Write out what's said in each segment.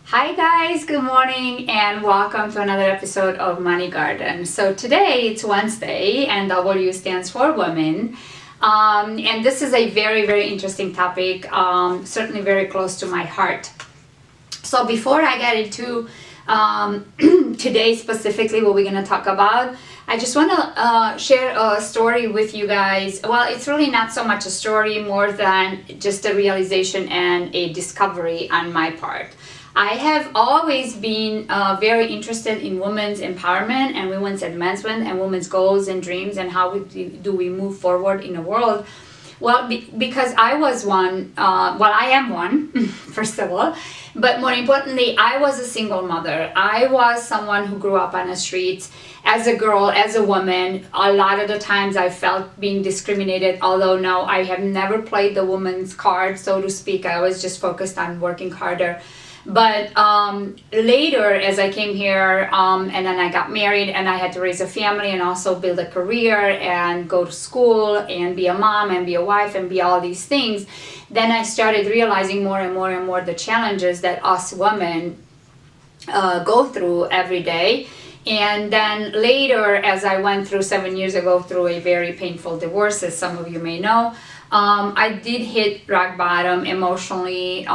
Hi guys, good morning and welcome to another episode of MoneyGarden. So today it's Wednesday and W stands for women. And this is a very interesting topic, certainly very close to my heart. So before I get into today specifically what we're going to talk about, I just want to share a story with you guys. Well, it's really not so much a story, more than just a realization and a discovery on my part. I have always been very interested in women's empowerment and women's advancement and women's goals and dreams and how do we move forward in the world. Well, because I was one, I am one, first of all, but more importantly, I was a single mother. I was someone who grew up on the streets as a girl, as a woman. A lot of the times I felt being discriminated, although no, I have never played the woman's card, so to speak. I was just focused on working harder. But later, as I came here and then I got married and I had to raise a family and also build a career and go to school and be a mom and be a wife and be all these things, then I started realizing more and more the challenges that us women go through every day. And then later, as I went through 7 years ago through a very painful divorce, as some of you may know, I did hit rock bottom emotionally,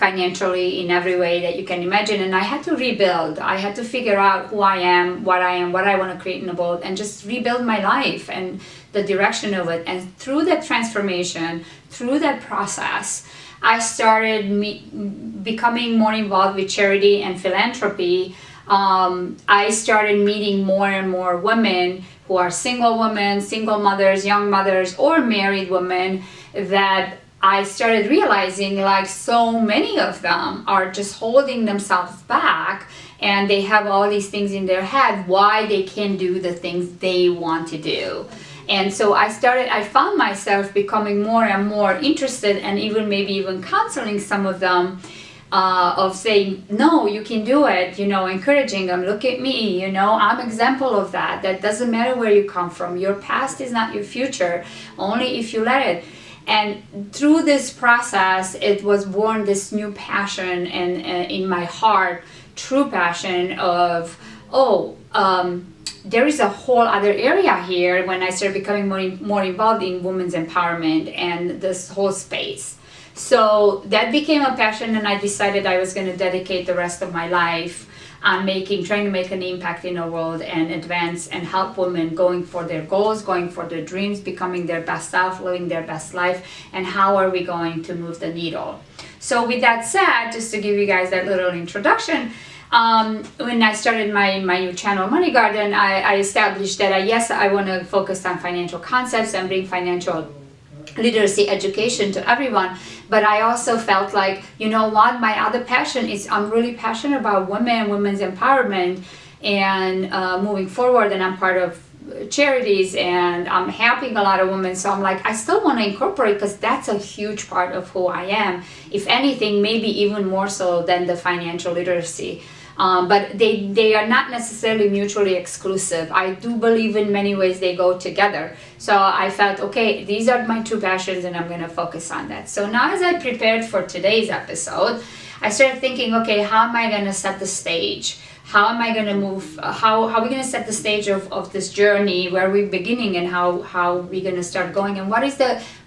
financially, in every way that you can imagine, and I had to rebuild. I had to figure out who I am, what I want to create in the world, and just rebuild my life and the direction of it. And through that transformation, through that process, I started becoming more involved with charity and philanthropy. I started meeting more and more women who are single women, single mothers, young mothers, or married women, that I started realizing like so many of them are just holding themselves back and they have all these things in their head why they can't do the things they want to do. And so I found myself becoming more and more interested and even counseling some of them of saying, no, you can do it, encouraging them, look at me, I'm an example of that. That doesn't matter where you come from. Your past is not your future, only if you let it. And through this process, it was born this new passion and in my heart, true passion of, there is a whole other area here when I started becoming more involved in women's empowerment and this whole space. So that became a passion, and I decided I was going to dedicate the rest of my life on trying to make an impact in the world and advance and help women going for their goals, going for their dreams, becoming their best self, living their best life, and how are we going to move the needle. So with that said, just to give you guys that little introduction, when I started my new channel, MoneyGarden, I established that I want to focus on financial concepts and bring financial literacy education to everyone, but I also felt like, my other passion is I'm really passionate about women's empowerment and moving forward, and I'm part of charities and I'm helping a lot of women, so I'm like, I still want to incorporate, because that's a huge part of who I am, if anything, maybe even more so than the financial literacy. But they are not necessarily mutually exclusive. I do believe in many ways they go together. So I felt, okay, these are my two passions and I'm going to focus on that. So now as I prepared for today's episode, I started thinking, okay, how am I going to set the stage? How am I going to move? How are we going to set the stage of this journey, where we're beginning and how we're going to start going? And what is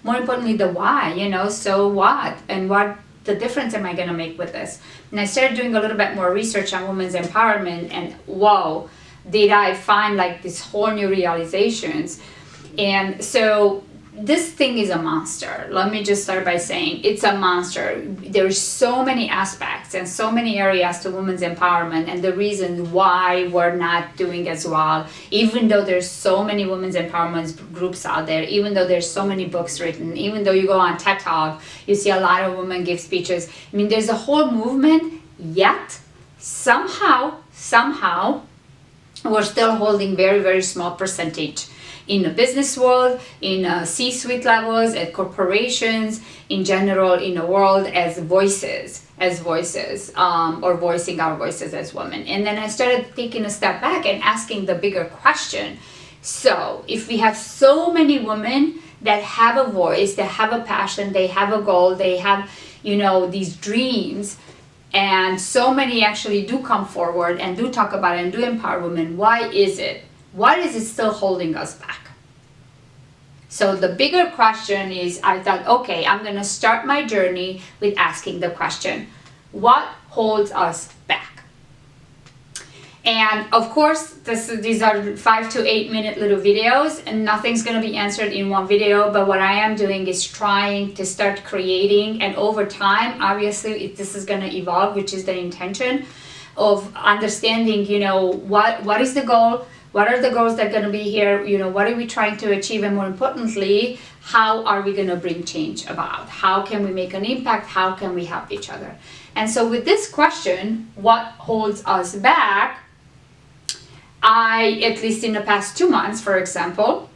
more importantly, the why, so what? And what the difference am I going to make with this? And I started doing a little bit more research on women's empowerment, and whoa, did I find like these whole new realizations. And so this thing is a monster. Let me just start by saying it's a monster. There's so many aspects and so many areas to women's empowerment, and the reason why we're not doing as well, even though there's so many women's empowerment groups out there, even though there's so many books written, even though you go on TED Talk, you see a lot of women give speeches. I mean, there's a whole movement, yet somehow, we're still holding very small percentage in the business world, in C-suite levels, at corporations, in general in the world, as voices, or voicing our voices as women. And then I started taking a step back and asking the bigger question. So if we have so many women that have a voice, that have a passion, they have a goal, they have, these dreams, and so many actually do come forward and do talk about it and do empower women. Why is it? Why is it still holding us back? So the bigger question is, I thought, okay, I'm going to start my journey with asking the question, what holds us back? And of course, these are 5 to 8 minute little videos, and nothing's going to be answered in one video. But what I am doing is trying to start creating, and over time, obviously, this is going to evolve, which is the intention of understanding, you know, what is the goal? What are the goals that are going to be here? You know, what are we trying to achieve? And more importantly, how are we going to bring change about? How can we make an impact? How can we help each other? And so with this question, what holds us back? At least in the past 2 months, for example,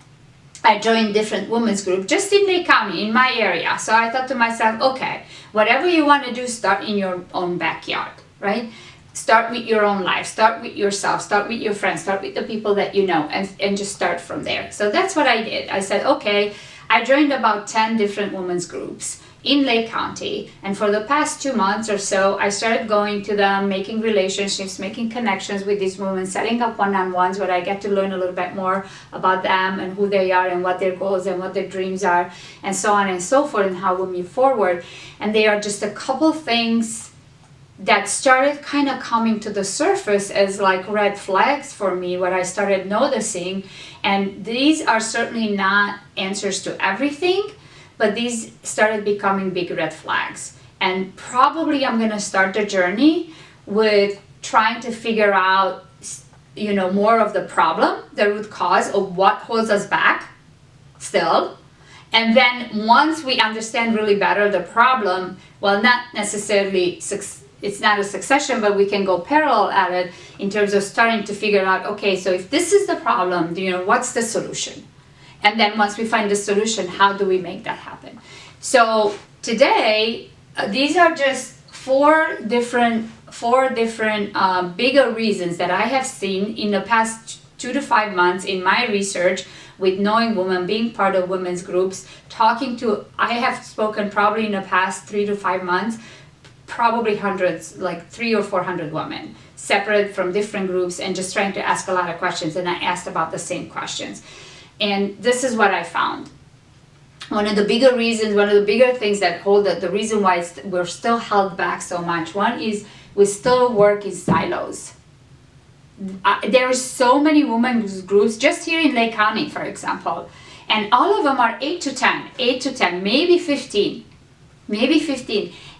I joined different women's groups just in Lake County, in my area. So I thought to myself, okay, whatever you want to do, start in your own backyard, right? Start with your own life, start with yourself, start with your friends, start with the people that you know, and just start from there. So that's what I did. I said, okay, I joined about 10 different women's groups in Lake County, and for the past 2 months or so, I started going to them, making relationships, making connections with these women, setting up one-on-ones where I get to learn a little bit more about them and who they are and what their goals and what their dreams are, and so on and so forth, and how we move forward. And they are just a couple things that started kind of coming to the surface as like red flags for me, what I started noticing. And these are certainly not answers to everything, but these started becoming big red flags. And probably I'm going to start the journey with trying to figure out, you know, more of the problem, the root cause of what holds us back still. And then once we understand really better the problem, well, not necessarily it's not a succession, but we can go parallel at it in terms of starting to figure out, okay, so if this is the problem, you know, what's the solution? And then once we find the solution, how do we make that happen? So today, these are just four different bigger reasons that I have seen in the past 2 to 5 months in my research with knowing women, being part of women's groups, I have spoken probably in the past 3 to 5 months, probably hundreds, like 300 or 400 women, separate from different groups, and just trying to ask a lot of questions. And I asked about the same questions. And this is what I found. One of the bigger reasons, one of the bigger things that hold the reason why we're still held back so much, one is we still work in silos. There are so many women's groups just here in Lake County, for example, and all of them are 8 to 10, maybe 15.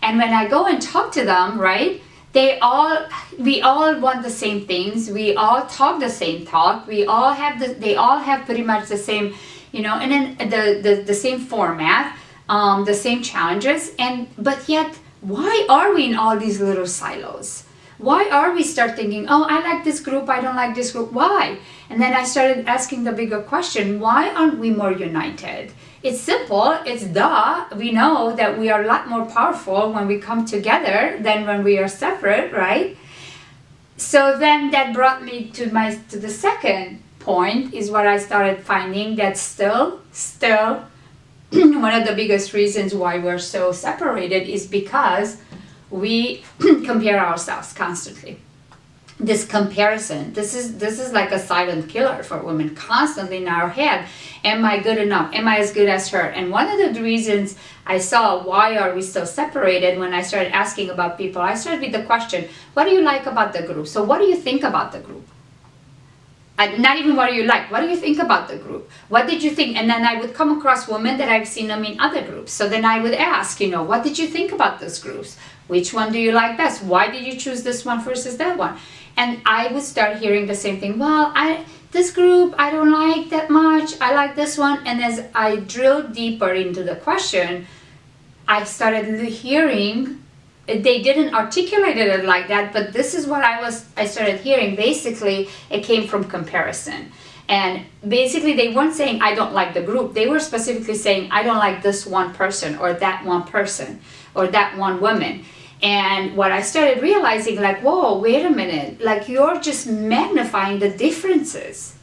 And when I go and talk to them, right, we all want the same things. We all talk the same talk. They all have pretty much the same, you know, and then the same format, the same challenges. But yet, why are we in all these little silos? Why are we start thinking, oh, I like this group, I don't like this group? Why? And then I started asking the bigger question, why aren't we more united? It's simple, it's duh. We know that we are a lot more powerful when we come together than when we are separate, right? So then that brought me to the second point, is what I started finding, that still one of the biggest reasons why we're so separated is because we compare ourselves constantly. This comparison, this is like a silent killer for women, constantly in our head. Am I good enough? Am I as good as her? And one of the reasons I saw why are we so separated, when I started asking about people, I started with the question, what do you like about the group? So what do you think about the group? Not even what do you like, what do you think about the group? What did you think? And then I would come across women that I've seen them in other groups. So then I would ask, you know, what did you think about those groups? Which one do you like best? Why did you choose this one versus that one? And I would start hearing the same thing. Well, this group I don't like that much. I like this one. And as I drilled deeper into the question, I started hearing, they didn't articulate it like that, but this is what I started hearing. Basically, it came from comparison. And basically, they weren't saying, I don't like the group. They were specifically saying, I don't like this one person or that one person or that one woman. And what I started realizing, like, whoa, wait a minute, like you're just magnifying the differences.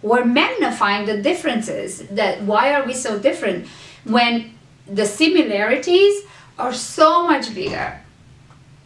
We're magnifying the differences. That why are we so different when the similarities are so much bigger?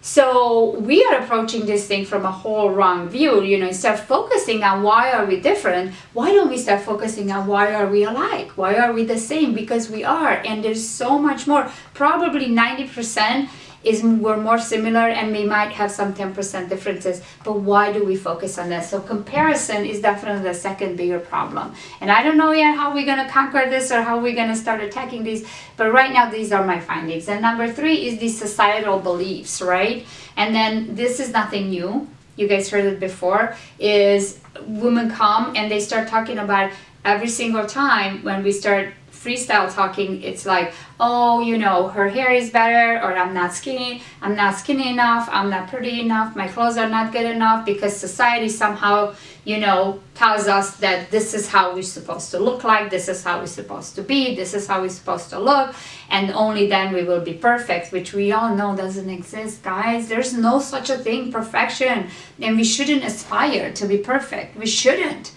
So we are approaching this thing from a whole wrong view. Instead of focusing on why are we different, why don't we start focusing on why are we alike? Why are we the same? Because we are, and there's so much more. Probably 90% is we're more similar, and we might have some 10% differences, but why do we focus on that? So comparison is definitely the second bigger problem. And I don't know yet how we're going to conquer this or how we're going to start attacking these, but right now these are my findings. And number 3 is the societal beliefs, right? And then this is nothing new. You guys heard it before, is women come and they start talking about every single time when we start freestyle talking, it's like, oh, her hair is better, or I'm not skinny enough, I'm not pretty enough, my clothes are not good enough, because society somehow, tells us that this is how we're supposed to look like, this is how we're supposed to be, this is how we're supposed to look, and only then we will be perfect, which we all know doesn't exist, guys. There's no such a thing, perfection, and we shouldn't aspire to be perfect. We shouldn't.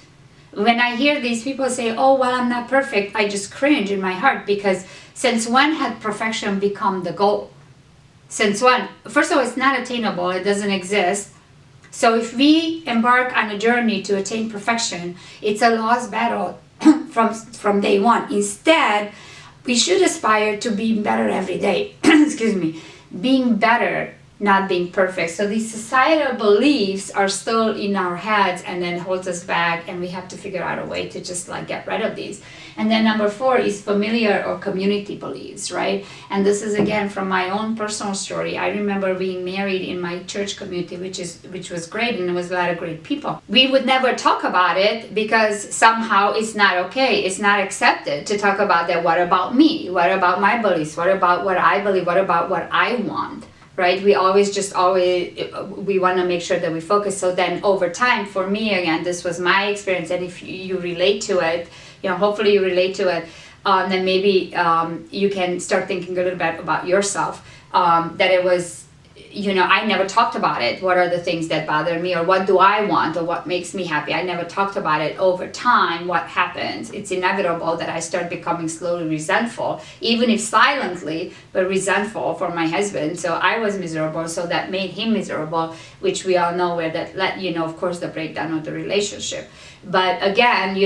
When I hear these people say, oh, well, I'm not perfect, I just cringe in my heart, because since when had perfection become the goal? Since when? First of all, it's not attainable. It doesn't exist. So if we embark on a journey to attain perfection, it's a lost battle from day one. Instead, we should aspire to being better every day. Excuse me. Being better, not being perfect. So these societal beliefs are still in our heads and then holds us back, and we have to figure out a way to just get rid of these. And then number 4 is familiar or community beliefs, right? And this is again from my own personal story. I remember being married in my church community, which was great, and it was a lot of great people. We would never talk about it because somehow it's not okay. It's not accepted to talk about that. What about me? What about my beliefs? What about what I believe? What about what I want? Right? We always we want to make sure that we focus. So then over time, for me, again, this was my experience. And if you relate to it, hopefully you relate to it, then maybe you can start thinking a little bit about yourself. That it was, I never talked about it. What are the things that bother me, or what do I want, or what makes me happy? I never talked about it. Over time, what happens? It's inevitable that I start becoming slowly resentful, even if silently, but resentful for my husband. So I was miserable, so that made him miserable, which we all know where that led, of course, the breakdown of the relationship. But again,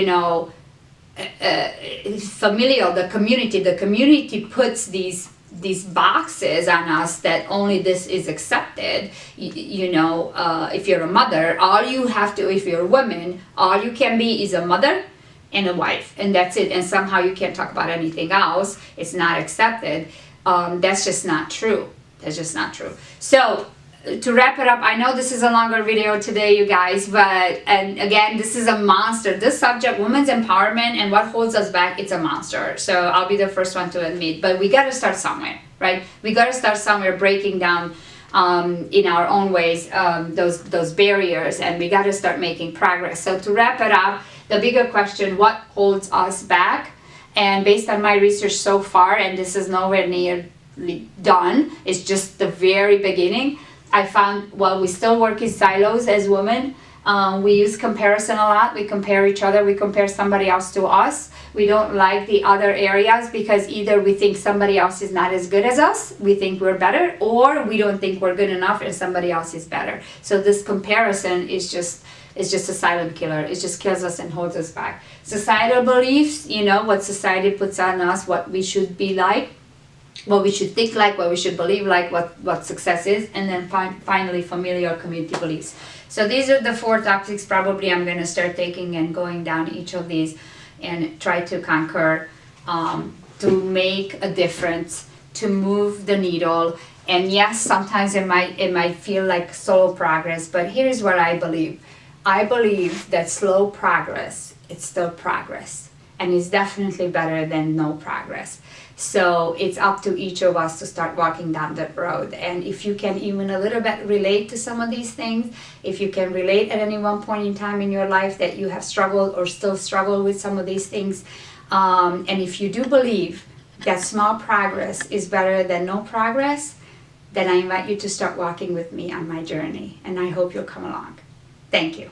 familial, the community puts these boxes on us that only this is accepted. If you're a mother, if you're a woman, all you can be is a mother and a wife, and that's it. And somehow you can't talk about anything else. It's not accepted. That's just not true. That's just not true. So to wrap it up, I know this is a longer video today, you guys, and again, this is a monster. This subject, women's empowerment and what holds us back, it's a monster. So I'll be the first one to admit, but we got to start somewhere, right? We got to start somewhere, breaking down in our own ways those barriers, and we got to start making progress. So to wrap it up, the bigger question, what holds us back? And based on my research so far, and this is nowhere nearly done, it's just the very beginning, I found, we still work in silos as women. We use comparison a lot. We compare each other. We compare somebody else to us. We don't like the other areas because either we think somebody else is not as good as us, we think we're better, or we don't think we're good enough and somebody else is better. So this comparison is just a silent killer. It just kills us and holds us back. Societal beliefs, what society puts on us, what we should be like, what we should think like, what we should believe like, what success is, and then finally familiar community beliefs. So these are the 4 topics probably I'm going to start taking and going down each of these and try to conquer, to make a difference, to move the needle. And yes, sometimes it might feel like slow progress, but here's what I believe. I believe that slow progress, it's still progress, and it's definitely better than no progress. So it's up to each of us to start walking down that road. And if you can even a little bit relate to some of these things, if you can relate at any one point in time in your life that you have struggled or still struggle with some of these things, and if you do believe that small progress is better than no progress, then I invite you to start walking with me on my journey. And I hope you'll come along. Thank you.